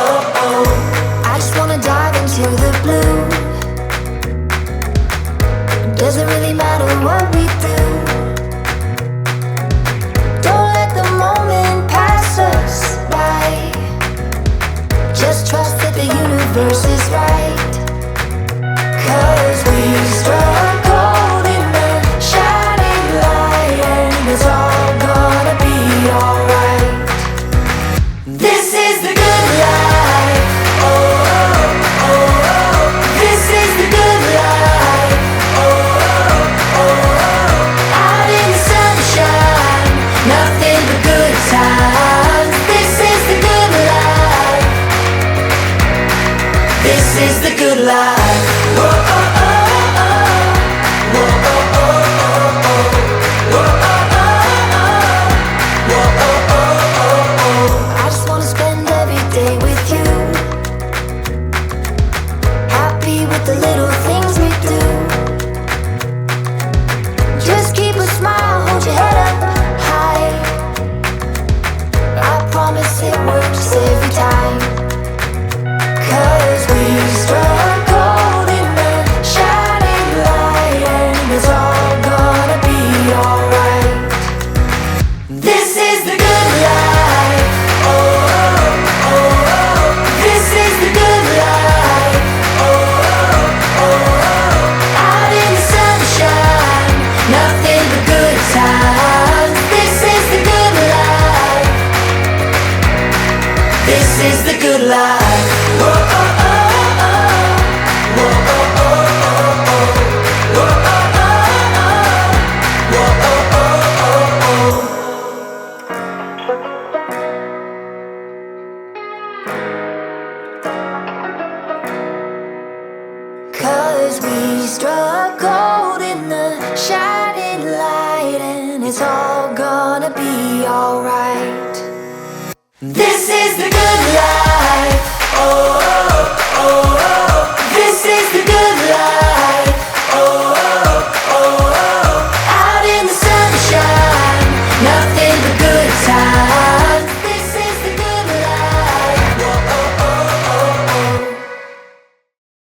I just wanna dive into the blue. Doesn't really matter what we do. Don't let the moment pass us by. Just trust that the universe is right. 'Cause we struck gold in the shining light, and it's all gonna be alright. This is the good life. Oh, oh, oh, oh. This is the good life. Oh, oh, oh, oh. Out in the sunshine, nothing but good times. This is the good life. This is the good life. Whoa, oh, oh, oh. Whoa, oh, oh, oh, oh. Whoa, oh, oh, oh. Whoa, oh, oh, oh, oh. I just wanna spend every day with you. Happy with the little things we do. Just keep a smile, hold your head up high. I promise it works every time. 'Cause we struck gold in the shining light, and it's all gonna be alright. This is the good life. Oh, oh, oh, oh. This is the good life. Oh, oh, oh, oh. Out in the sunshine, nothing but good times. This is the good life. This is the good life. Whoa, oh, oh, oh. Whoa, oh, oh, oh, oh. Whoa, oh, oh, oh. Whoa, oh, oh, oh, oh. Cause we struck gold in the shining light, and it's all gonna be alright.